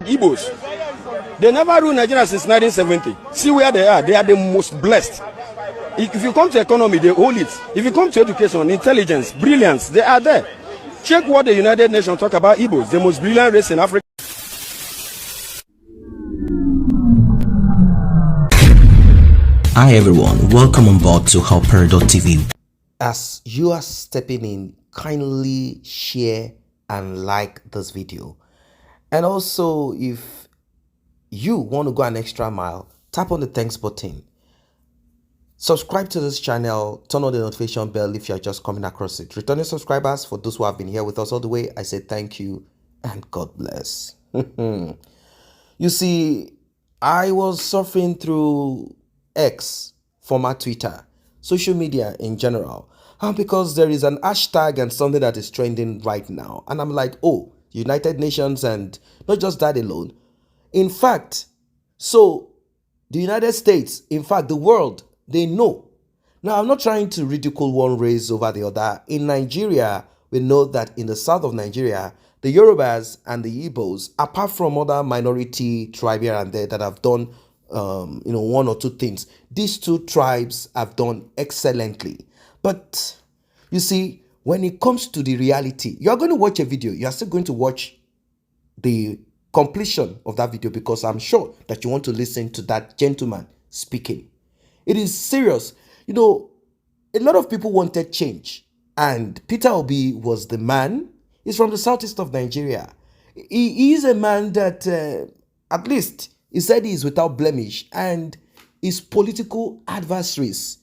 Igbos. They never ruled Nigeria since 1970. See where they are. They are the most blessed. If you come to economy, they hold it. If you come to education, intelligence, brilliance, they are there. Check what the United Nations talk about Igbos, the most brilliant race in Africa. Hi everyone, welcome on board to Helper.tv. As you are stepping in, kindly share and like this video. And also, if you want to go an extra mile, tap on the thanks button. Subscribe to this channel, turn on the notification bell if you're just coming across it. Returning subscribers, for those who have been here with us all the way, I say thank you and God bless. You see, I was surfing through X, former Twitter, social media in general, because there is an hashtag and something that is trending right now. And I'm like, oh, United Nations, and not just that alone. In fact, so the United States, in fact, the world, they know. Now, I'm not trying to ridicule one race over the other. In Nigeria, we know that in the south of Nigeria, the Yorubas and the Igbos, apart from other minority tribes here and there that have done one or two things, these two tribes have done excellently. But you see, when it comes to the reality, you are going to watch a video. You are still going to watch the completion of that video because I'm sure that you want to listen to that gentleman speaking. It is serious. You know, a lot of people wanted change, and Peter Obi was the man. He's from the southeast of Nigeria. He is a man that, at least, he said he is without blemish, and his political adversaries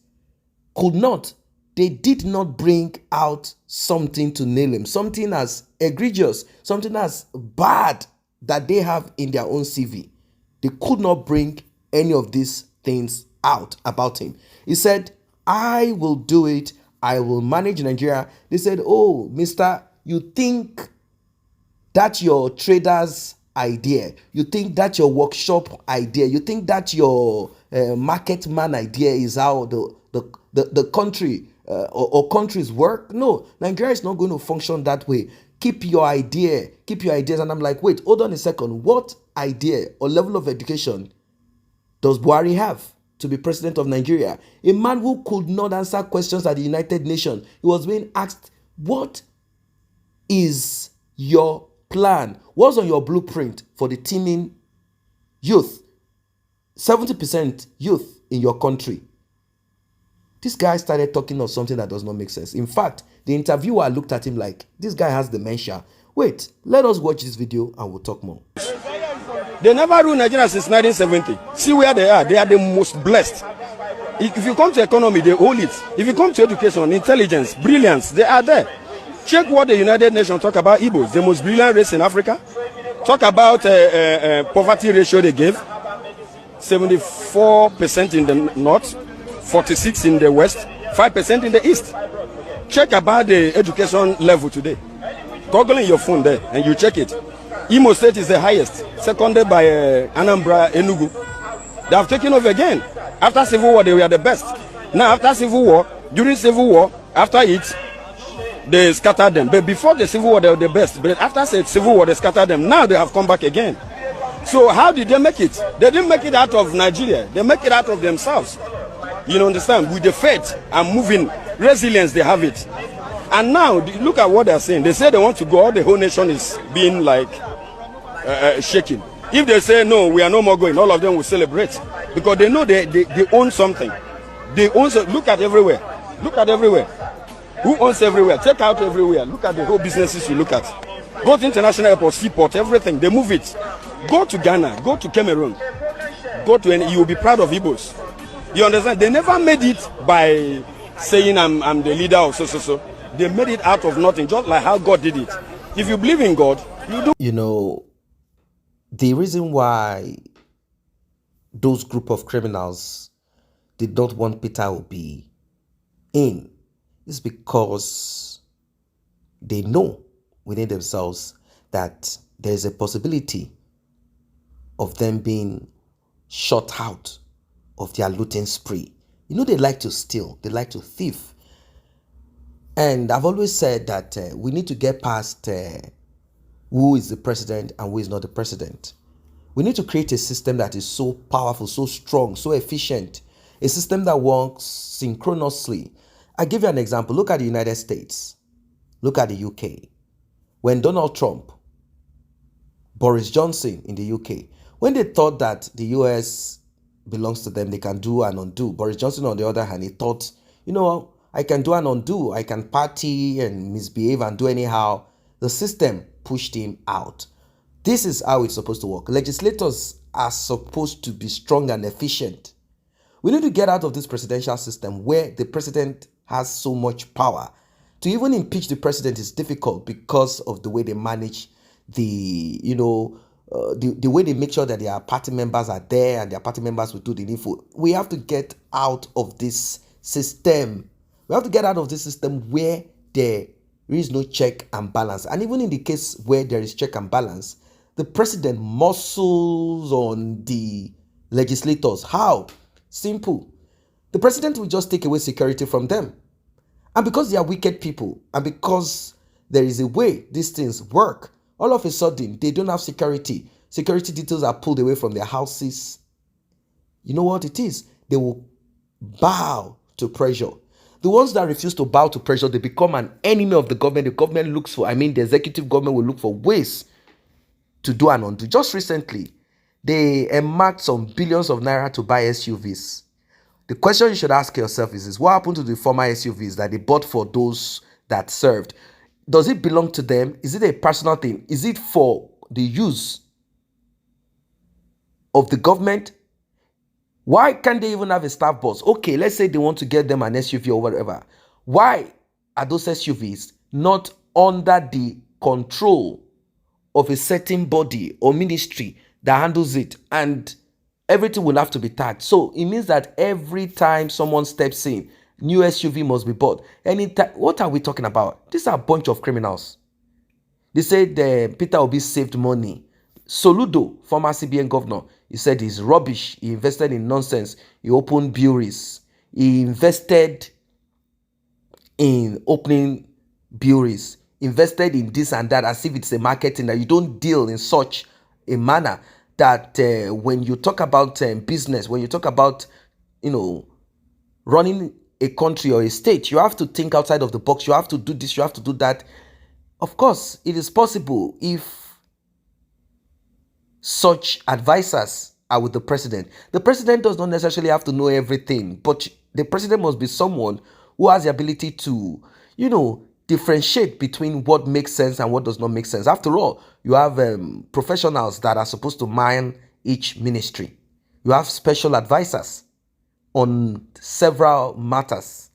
they did not bring out something to nail him, something as egregious, something as bad that they have in their own CV. They could not bring any of these things out about him. He said, I will do it. I will manage Nigeria. They said, oh, mister, you think that's your trader's idea? You think that's your workshop idea? You think that your market man idea is how the country or countries work? No, Nigeria is not going to function that way. Keep your ideas. And I'm like, wait, hold on a second. What idea or level of education does Buhari have to be president of Nigeria? A man who could not answer questions at the United Nations. He was being asked, what is your plan? What's on your blueprint for the teeming youth? 70% youth in your country. This guy started talking of something that does not make sense. In fact, the interviewer looked at him like, this guy has dementia. Wait, let us watch this video and we'll talk more. They never ruled Nigeria since 1970. See where they are. They are the most blessed. If you come to economy, they hold it. If you come to education, intelligence, brilliance, they are there. Check what the United Nations talk about Igbos, the most brilliant race in Africa. Talk about poverty ratio they gave. 74% in the north, 46% in the west, 5% in the east. Check about the education level today. Google in your phone there and you check it. Imo State is the highest, seconded by Anambra, Enugu. They have taken over again. After Civil War, they were the best. Now, after Civil War, during Civil War, after it, they scattered them. But before the Civil War, they were the best. But after the Civil War, they scattered them. Now they have come back again. So how did they make it? They didn't make it out of Nigeria. They make it out of themselves. You understand? With the faith and moving resilience, they have it. And now, look at what they're saying. They say they want to go. The whole nation is being like shaking. If they say, no, we are no more going, all of them will celebrate. Because they know they own something. They own. Look at everywhere. Look at everywhere. Who owns everywhere? Check out everywhere. Look at the whole businesses you look at. Go to international airport, seaport, everything. They move it. Go to Ghana. Go to Cameroon. Go to any. You will be proud of Igbos. You understand? They never made it by saying I'm the leader of so. They made it out of nothing, just like how God did it. If you believe in God, you do. You know, the reason why those group of criminals did not want Peter Obi in is because they know within themselves that there is a possibility of them being shut out of their looting spree. You know, they like to steal, they like to thief. And I've always said that we need to get past who is the president and who is not the president. We need to create a system that is so powerful, so strong, so efficient, a system that works synchronously. I give you an example. Look at the United States. Look at the UK. When Donald Trump, Boris Johnson in the UK, when they thought that the US belongs to them, they can do and undo. Boris Johnson, on the other hand, he thought, I can do and undo. I can party and misbehave and do anyhow. The system pushed him out. This is how it's supposed to work. Legislators are supposed to be strong and efficient. We need to get out of this presidential system where the president has so much power. To even impeach the president is difficult because of the way they manage the way they make sure that their party members are there and their party members will do the needful. We have to get out of this system. We have to get out of this system where there is no check and balance. And even in the case where there is check and balance, the president muscles on the legislators. How? Simple. The president will just take away security from them. And because they are wicked people, and because there is a way these things work, all of a sudden, they don't have security. Security details are pulled away from their houses. You know what it is? They will bow to pressure. The ones that refuse to bow to pressure, they become an enemy of the government. The government looks for, the executive government will look for ways to do and undo. Just recently, they earmarked some billions of naira to buy SUVs. The question you should ask yourself is what happened to the former SUVs that they bought for those that served? Does it belong to them? Is it a personal thing? Is it for the use of the government? Why can't they even have a staff bus? Okay, let's say they want to get them an SUV or whatever. Why are those SUVs not under the control of a certain body or ministry that handles it, and everything will have to be tagged? So it means that every time someone steps in, new SUV must be bought. Anytime. What are we talking about? These are a bunch of criminals. They said Peter Obi saved money. Soludo, former CBN governor, he said he's rubbish. He invested in nonsense. He opened breweries. He invested in opening breweries. Invested in this and that as if it's a marketing, that you don't deal in such a manner that when you talk about business, when you talk about, running a country or a state, you have to think outside of the box. You have to do this, you have to do that. Of course, it is possible if such advisors are with the president. The president does not necessarily have to know everything, but the president must be someone who has the ability to, differentiate between what makes sense and what does not make sense. After all, you have professionals that are supposed to mind each ministry. You have special advisors on several matters.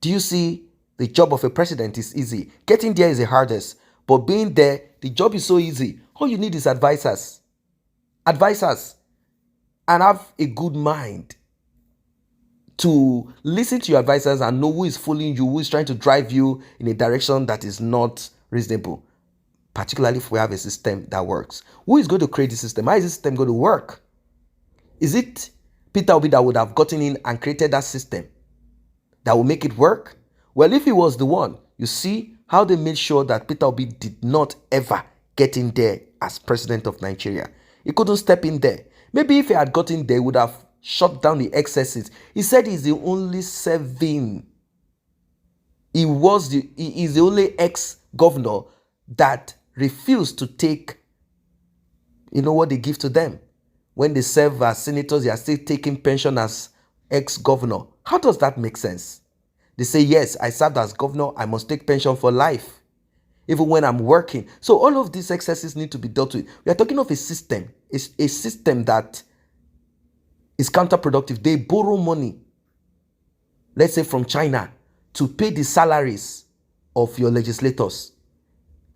Do you see? The job of a president is easy. Getting there is the hardest. But being there, the job is so easy. All you need is advisors. Advisors. And have a good mind to listen to your advisors and know who is fooling you, who is trying to drive you in a direction that is not reasonable. Particularly if we have a system that works. Who is going to create the system? How is the system going to work? Is it Peter Obi that would have gotten in and created that system that will make it work? Well, if he was the one, you see how they made sure that Peter Obi did not ever get in there as president of Nigeria. He couldn't step in there. Maybe if he had gotten there, he would have shut down the excesses. He said he's the only serving. He is the only ex-governor that refused to take, what they give to them. When they serve as senators, they are still taking pension as ex-governor. How does that make sense? They say, yes, I served as governor, I must take pension for life, even when I'm working. So all of these excesses need to be dealt with. We are talking of a system. It's a system that is counterproductive. They borrow money, let's say from China, to pay the salaries of your legislators.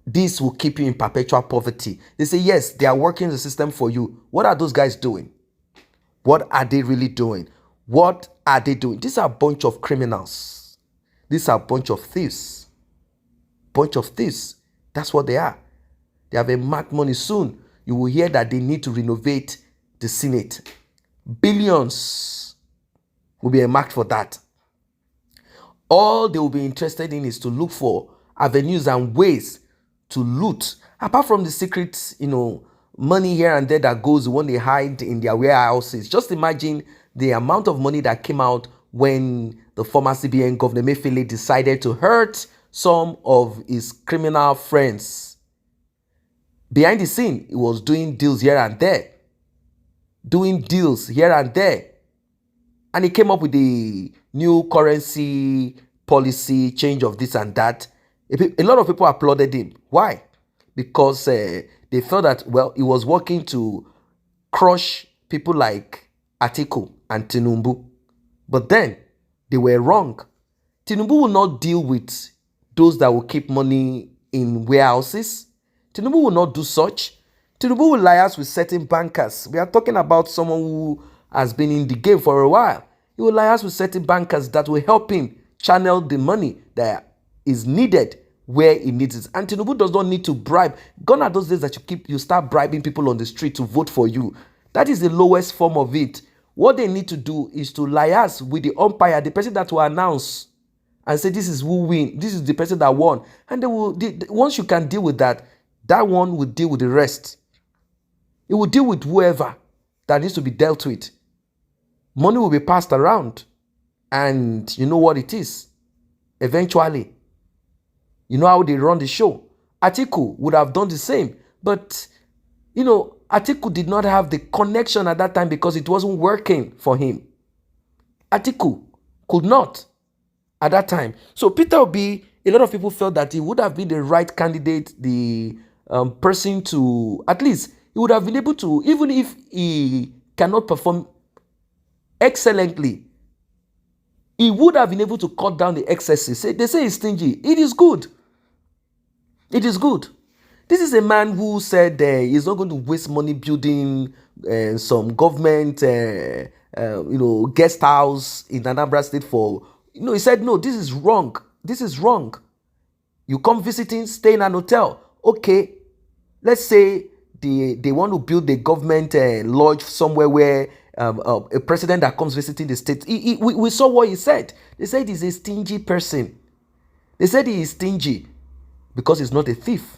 This will keep you in perpetual poverty. They say, yes, they are working the system for you. What are those guys doing? What are they really doing? What are they doing? These are a bunch of criminals. These are a bunch of thieves. Bunch of thieves. That's what they are. They have earmarked money. Soon you will hear that they need to renovate the Senate. Billions will be earmarked for that. All they will be interested in is to look for avenues and ways to loot. Apart from the secret, money here and there that goes when they hide in their warehouses. Just imagine the amount of money that came out when the former CBN governor Emefiele decided to hurt some of his criminal friends. Behind the scene, he was doing deals here and there. And he came up with the new currency policy, change of this and that. A lot of people applauded him. Why? Because they felt that, well, he was working to crush people like Atiku and Tinubu. But then, they were wrong. Tinubu will not deal with those that will keep money in warehouses. Tinubu will not do such. Tinubu will liaise with certain bankers. We are talking about someone who has been in the game for a while. He will liaise with certain bankers that will help him channel the money that is needed where he needs it. And Tinubu does not need to bribe. Gone are those days that you start bribing people on the street to vote for you. That is the lowest form of it. What they need to do is to liaise with the umpire, the person that will announce and say this is who win, this is the person that won. And once you can deal with that, that one will deal with the rest. It will deal with whoever that needs to be dealt with. Money will be passed around. And you know what it is. Eventually, you know how they run the show. Atiku would have done the same. But, you know, Atiku did not have the connection at that time because it wasn't working for him. Atiku could not at that time. So Peter Obi, a lot of people felt that he would have been the right candidate, the person to, at least, he would have been able to, even if he cannot perform excellently, he would have been able to cut down the excesses. They say he's stingy. It is good. It is good. This is a man who said he's not going to waste money building some government, guest house in Anambra State for, he said, no, this is wrong. This is wrong. You come visiting, stay in an hotel. Okay, let's say they want to build a government lodge somewhere where a president that comes visiting the state. We saw what he said. They said he's a stingy person. They said he is stingy because he's not a thief.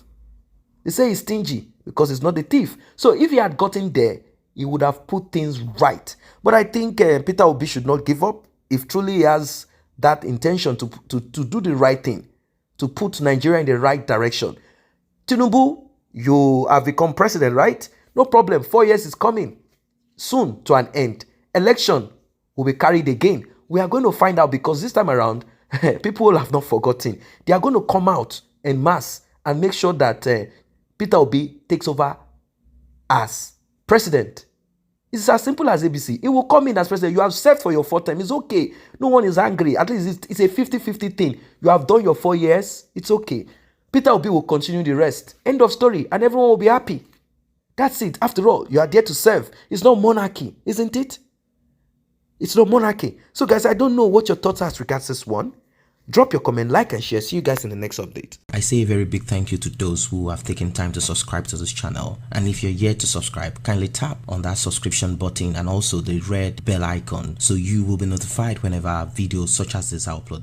They say he's stingy because he's not a thief. So if he had gotten there, he would have put things right. But I think Peter Obi should not give up. If truly he has that intention to do the right thing, to put Nigeria in the right direction. Tinubu, you have become president, right? No problem. 4 years is coming soon to an end. Election will be carried again. We are going to find out because this time around, people have not forgotten. They are going to come out en masse and make sure that Peter Obi takes over as president. It's as simple as ABC. He will come in as president. You have served for your 4th term. It's okay. No one is angry. At least it's a 50-50 thing. You have done your 4 years. It's okay. Peter Obi will continue the rest. End of story. And everyone will be happy. That's it. After all, you are there to serve. It's not monarchy, isn't it? It's not monarchy. So guys, I don't know what your thoughts are as regards this one. Drop your comment, like and share. See you guys in the next update. I say a very big thank you to those who have taken time to subscribe to this channel. And if you're yet to subscribe, kindly tap on that subscription button and also the red bell icon so you will be notified whenever videos such as this are uploaded.